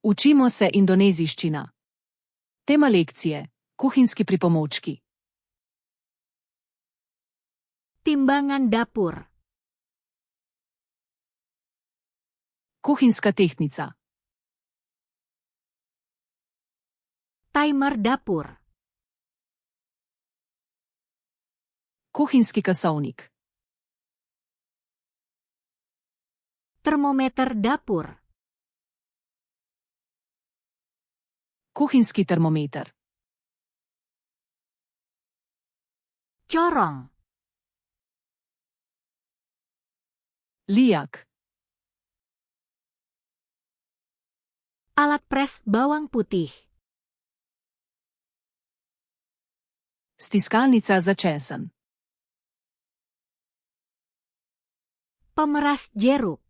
Učimo se indonezijščina. Tema lekcije: kuhinjski pripomočki. Timbangan dapur. Kuhinjska tehtnica. Timer dapur. Kuhinjski kasovnik. Termometer dapur. Kuhinjski termometer. Corong. Lijak. Alat pres bawang putih. Stiskalnica za česen. Pemeras jeruk.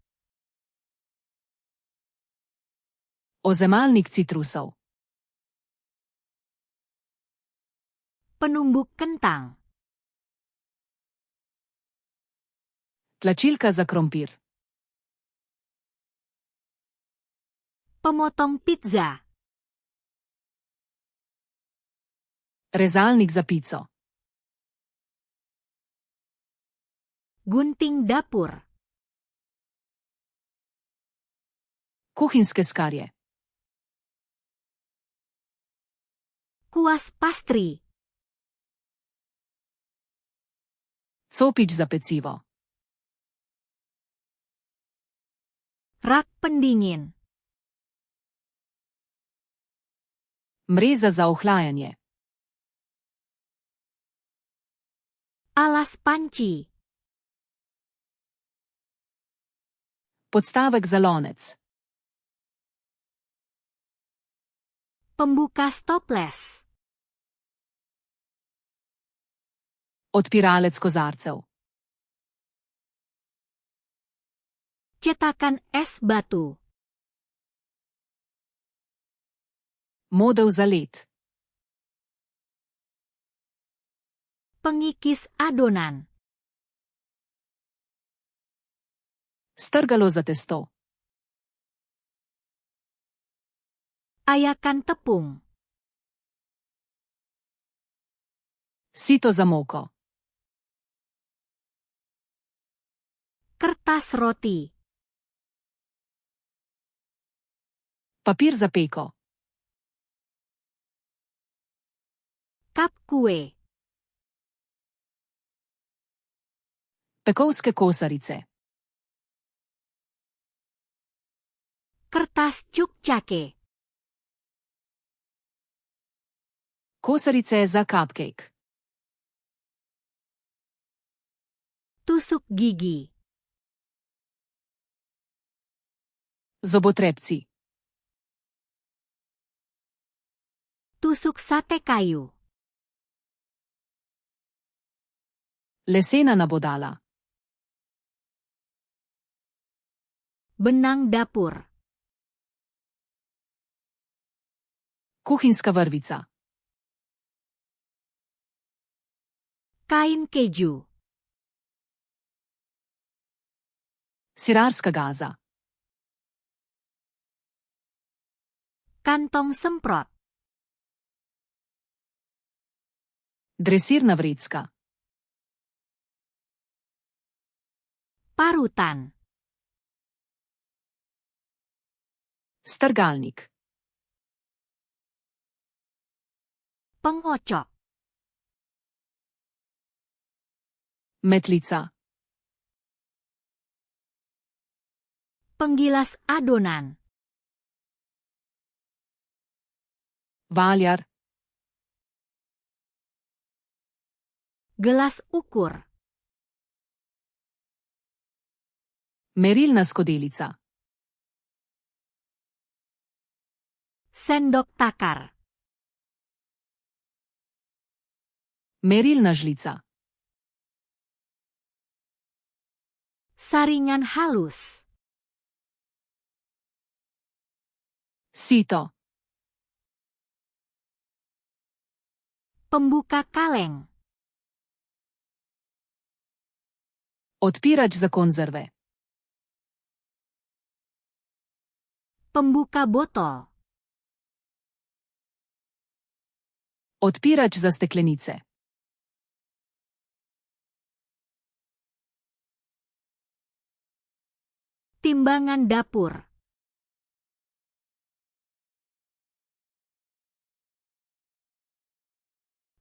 Ozemalnik citrusov. Penumbuk kentang. Tlačilka za krompir. Pemotong pizza. Rezalnik za pico. Gunting dapur. Kuhinjske skarje. Kuas pastri. Copič za pecivo. Rak pendingin. Mreza za ohlajanje. Alas panci. Podstavek za lonec. Pembuka stoples. Odpiralec kozarcev. Cetakan es batu. Model za led. Pengikis adonan. Strgalo za testo. Ayakan tepung. Sito za moko. Kertas roti. Papir za peko. Kap kue. Pekovske kosarice. Kertas cukcake. Kosarice za cupcake. Tusuk gigi. Zobotrebci. Tusuk sate kayu. Lesena nabodala. Benang dapur. Kuhinjska vrvica. Kain keju. Sirarska gaza. Kantong semprot. Dresirna vrecka. Parutan. Strgalnik. Pengocok. Metlica. Penggilas adonan. Valjar. Gelas ukur. Merilna skodelica. Sendok takar. Merilna žlica. Saringan halus. Sito. Pembuka kaleng. Odpirač za konzerve. Pembuka botol. Odpirač za steklenice. Timbangan dapur.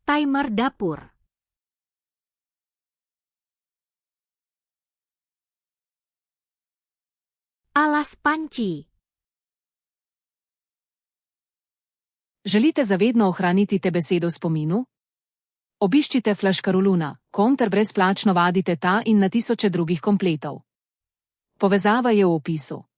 Timer dapur. Alas panci. Želite zavedno ohraniti te besedo v spominu? Obiščite Flaškaroluna, ter brezplačno vadite ta in na tisoče drugih kompletov. Povezava je v opisu.